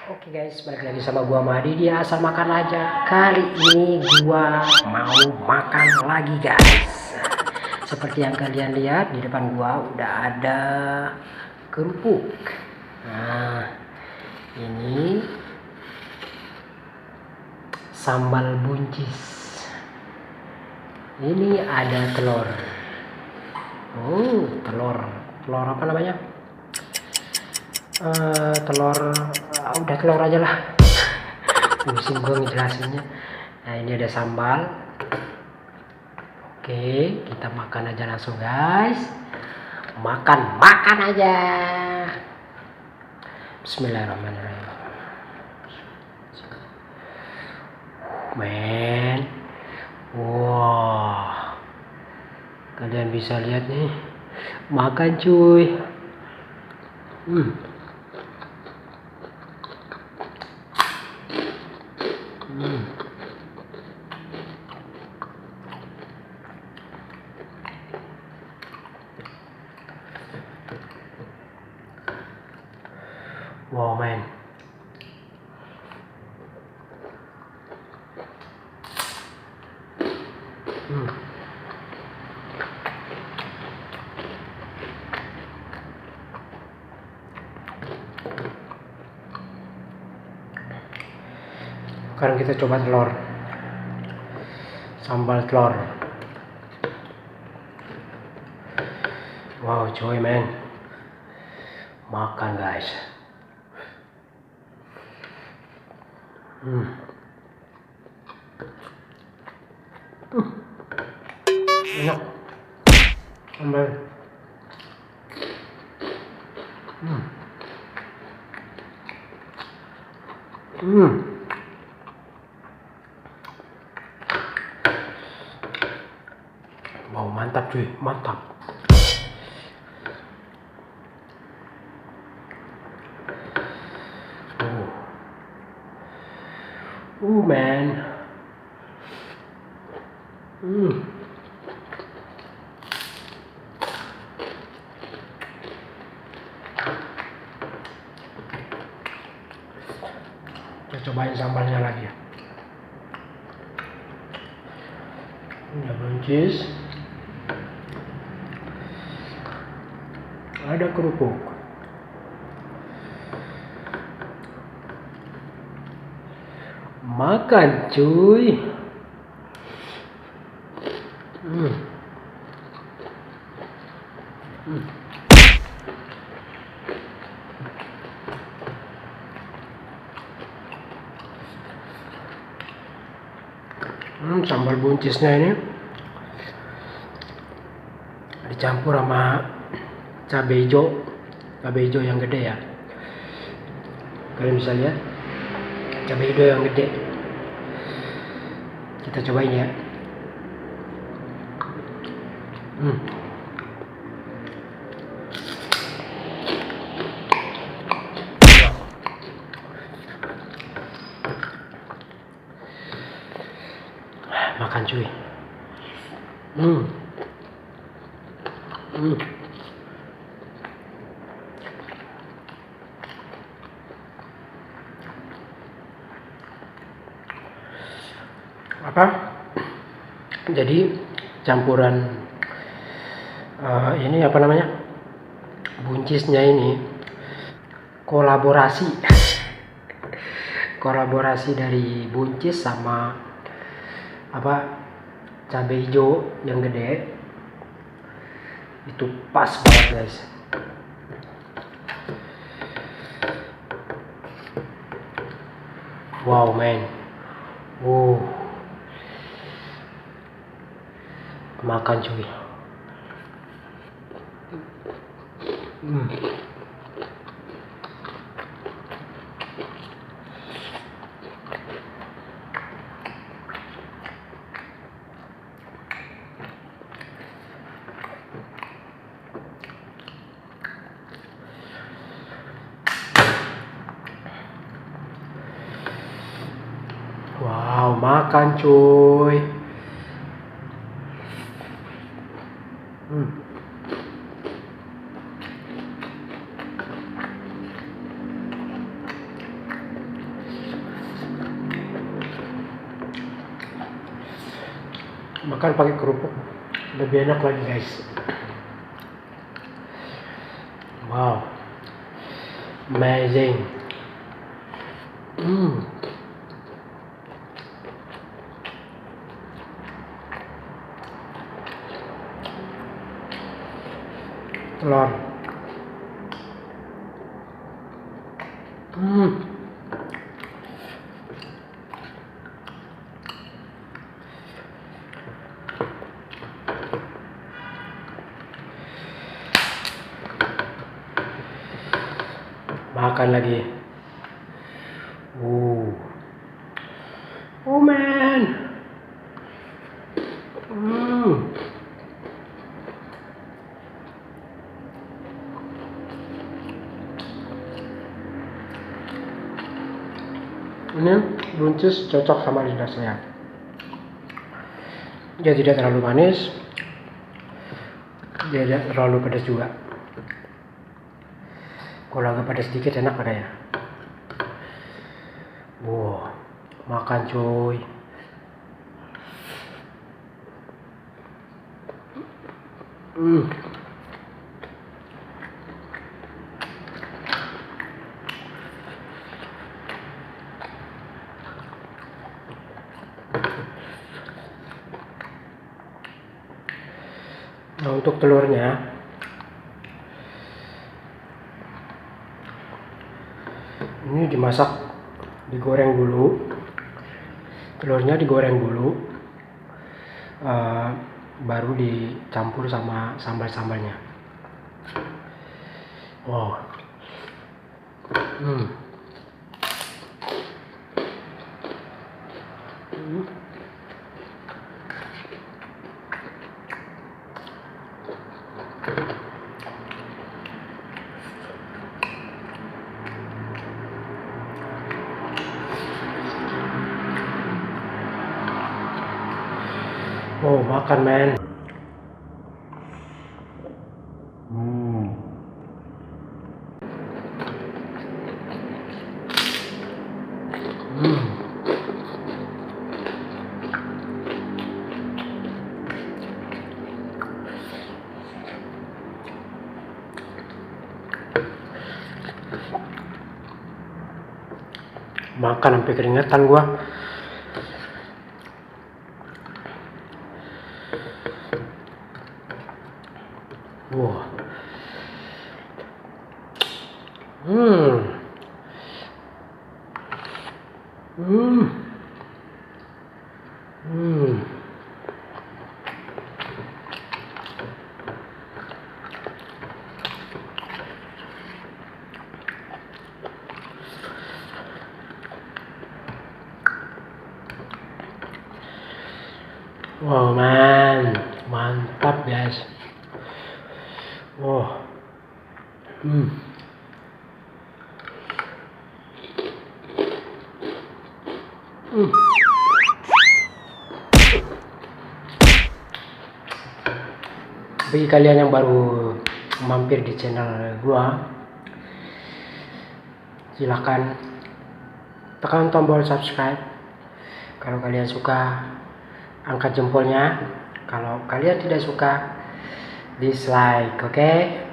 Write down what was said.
Oke guys, balik lagi sama gua Madi di Asal Makan Aja. Kali ini gua mau makan lagi guys. Seperti yang kalian lihat di depan gua udah ada kerupuk. Nah, ini sambal buncis. Ini ada telur. Telur apa namanya? Udah telur aja lah. Pusing gue ngejelasinnya. Nah, ini ada sambal. Oke, kita makan aja langsung guys. Makan aja. Bismillahirrahmanirrahim. Men, wah, kalian bisa lihat nih, makan cuy. Wow man. Sekarang kita coba telur, sambal telur. Wow coy men, makan guys. Enak sambal. Wow, mantap cuy, mantap. Man. Kita cobain sambalnya lagi ya. Ini buncis. Ada kerupuk. Makan cuy. Sambal buncisnya ini dicampur sama cabai hijau yang gede ya. Kalian bisa lihat cabai hijau yang gede. Kita cobain ya. Makan cuy. Jadi campuran ini apa namanya, buncisnya ini kolaborasi dari buncis sama cabai hijau yang gede. Itu pas banget guys. Wow man. Makan cuy. Wow, makan cuy. Makan pakai kerupuk lebih enak lagi guys. Wow, amazing. Telur. Makan lagi. Oh man. Ini buncis cocok sama lidah saya. Dia tidak terlalu manis, dia tidak terlalu pedas juga. Kalau agak pedas sedikit enak pada ya. Wow, makan cuy. Nah, untuk telurnya ini dimasak, digoreng dulu. Telurnya digoreng dulu, baru dicampur sama sambal-sambalnya. Wow. Oh, makan men. Makan sampai keringetan gua. Wah. Wow man, mantap guys. Wow. Bagi kalian yang baru mampir di channel gua, silakan tekan tombol subscribe. Kalau kalian suka, angkat jempolnya. Kalau kalian tidak suka, dislike, oke?